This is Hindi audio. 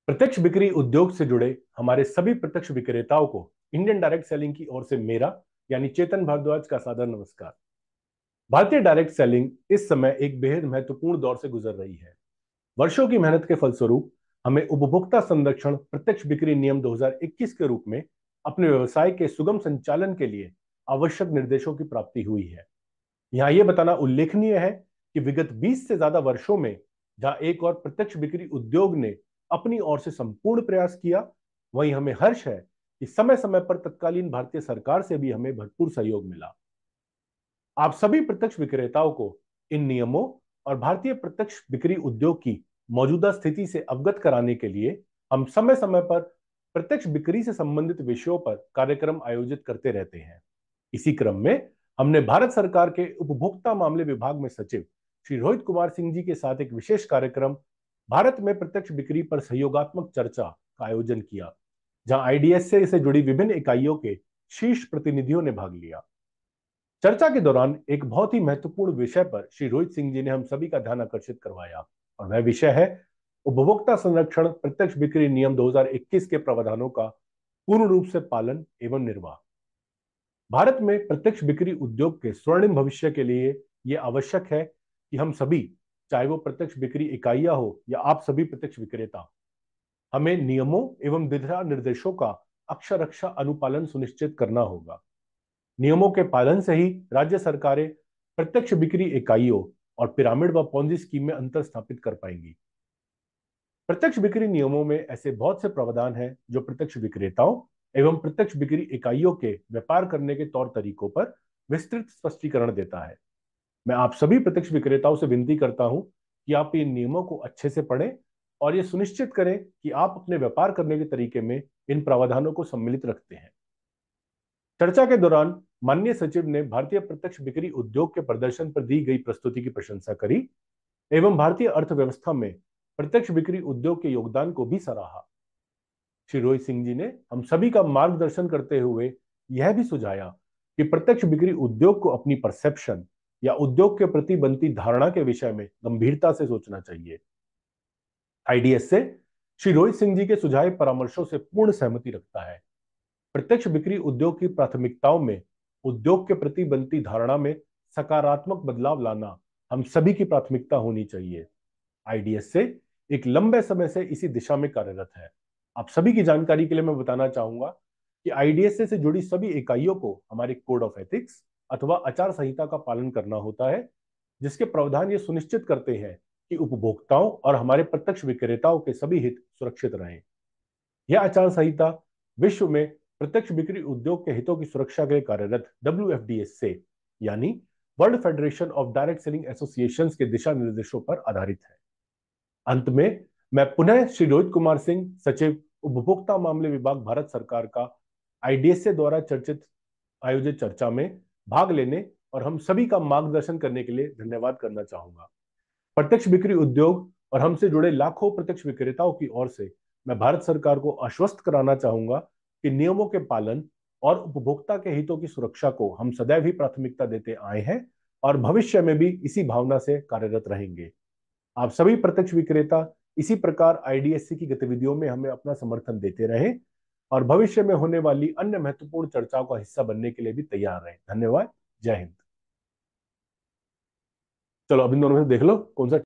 प्रत्यक्ष बिक्री उद्योग से जुड़े हमारे सभी प्रत्यक्ष विक्रेताओं को इंडियन डायरेक्ट सेलिंग की ओर से मेरा यानी चेतन भारद्वाज का सादर नमस्कार। भारतीय डायरेक्ट सेलिंग इस समय एक बेहद महत्वपूर्ण दौर से गुजर रही है। वर्षों की मेहनत के फलस्वरूप हमें उपभोक्ता संरक्षण प्रत्यक्ष बिक्री नियम 2021 के रूप में अपने व्यवसाय के सुगम संचालन के लिए आवश्यक निर्देशों की प्राप्ति हुई है। यहाँ यह बताना उल्लेखनीय है कि विगत 20 से ज्यादा वर्षों में जहां एक और प्रत्यक्ष बिक्री उद्योग ने अपनी ओर से संपूर्ण प्रयास किया, वहीं हमें हर्ष है कि समय समय पर तत्कालीन भारतीय सरकार से भी हमें भरपूर सहयोग मिला। आप सभी प्रत्यक्ष विक्रेताओं को इन नियमों और भारतीय प्रत्यक्ष बिक्री उद्योग की मौजूदा स्थिति से अवगत कराने के लिए हम समय समय पर प्रत्यक्ष बिक्री से संबंधित विषयों पर कार्यक्रम आयोजित करते रहते हैं। इसी क्रम में हमने भारत सरकार के उपभोक्ता मामले विभाग में सचिव श्री रोहित कुमार सिंह जी के साथ एक विशेष कार्यक्रम भारत में प्रत्यक्ष बिक्री पर सहयोगात्मक चर्चा का आयोजन किया, जहां आईडीएस से जुड़ी विभिन्न इकाइयों के शीर्ष प्रतिनिधियों ने भाग लिया। चर्चा के दौरान एक बहुत ही महत्वपूर्ण विषय पर श्री रोहित सिंह जी ने हम सभी का ध्यान आकर्षित करवाया, और वह विषय है उपभोक्ता संरक्षण प्रत्यक्ष बिक्री नियम 2021 के प्रावधानों का पूर्ण रूप से पालन एवं निर्वाह। भारत में प्रत्यक्ष बिक्री उद्योग के स्वर्णिम भविष्य के लिए यह आवश्यक है कि हम सभी, चाहे वो प्रत्यक्ष बिक्री इकाइयां हो या आप सभी प्रत्यक्ष विक्रेता, हमें नियमों एवं दिशा निर्देशों का अक्षरशः अनुपालन सुनिश्चित करना होगा। नियमों के पालन से ही राज्य सरकारें प्रत्यक्ष बिक्री इकाइयों और पिरामिड व पॉन्जी स्कीम में अंतर स्थापित कर पाएंगी। प्रत्यक्ष बिक्री नियमों में ऐसे बहुत से प्रावधान हैं जो प्रत्यक्ष विक्रेताओं एवं प्रत्यक्ष बिक्री इकाइयों के व्यापार करने के तौर तरीकों पर विस्तृत स्पष्टीकरण देता है। मैं आप सभी प्रत्यक्ष विक्रेताओं से विनती करता हूं कि आप इन नियमों को अच्छे से पढ़ें और ये सुनिश्चित करें कि आप अपने व्यापार करने के तरीके में इन प्रावधानों को सम्मिलित रखते हैं। चर्चा के दौरान माननीय सचिव ने भारतीय प्रत्यक्ष बिक्री उद्योग के प्रदर्शन पर दी गई प्रस्तुति की प्रशंसा करी एवं भारतीय अर्थव्यवस्था में प्रत्यक्ष बिक्री उद्योग के योगदान को भी सराहा। श्री रोहित सिंह जी ने हम सभी का मार्गदर्शन करते हुए यह भी सुझाया कि प्रत्यक्ष बिक्री उद्योग को अपनी परसेप्शन या उद्योग के प्रति बनती धारणा के विषय में गंभीरता से सोचना चाहिए। आईडीएस से श्री रोहित सिंह जी के सुझाए परामर्शों से पूर्ण सहमति रखता है। प्रत्यक्ष बिक्री उद्योग की प्राथमिकताओं में उद्योग के प्रति बनती धारणा में सकारात्मक बदलाव लाना हम सभी की प्राथमिकता होनी चाहिए। आईडीएस से एक लंबे समय से इसी दिशा में कार्यरत है। आप सभी की जानकारी के लिए मैं बताना चाहूंगा कि आईडीएस से जुड़ी सभी इकाइयों को हमारे कोड ऑफ एथिक्स अथवा आचार संहिता का पालन करना होता है, जिसके प्रावधान ये सुनिश्चित करते हैं कि उपभोक्ताओं और हमारे प्रत्यक्ष विक्रेताओं के सभी हित सुरक्षित रहें। यह आचार संहिता विश्व में प्रत्यक्ष बिक्री उद्योग के हितों की सुरक्षा के लिए कार्यरत WFDS से यानी world federation of direct selling associations के दिशा निर्देशों पर आधारित है। अंत में मैं पुनः श्री रोहित कुमार सिंह, सचिव उपभोक्ता मामले विभाग, भारत सरकार का आईडीएस द्वारा आयोजित चर्चा में भाग लेने और हम सभी का मार्गदर्शन करने के लिए धन्यवाद करना चाहूंगा। प्रत्यक्ष बिक्री उद्योग और हमसे जुड़े लाखों प्रत्यक्ष विक्रेताओं की ओर से मैं भारत सरकार को आश्वस्त कराना चाहूंगा कि नियमों के पालन और उपभोक्ता के हितों की सुरक्षा को हम सदैव ही प्राथमिकता देते आए हैं और भविष्य में भी इसी भावना से कार्यरत रहेंगे। आप सभी प्रत्यक्ष विक्रेता इसी प्रकार आईडीएससी की गतिविधियों में हमें अपना समर्थन देते रहें और भविष्य में होने वाली अन्य महत्वपूर्ण चर्चाओं का हिस्सा बनने के लिए भी तैयार रहें। धन्यवाद। जय हिंद। चलो अब इन दोनों में से देख लो कौन सा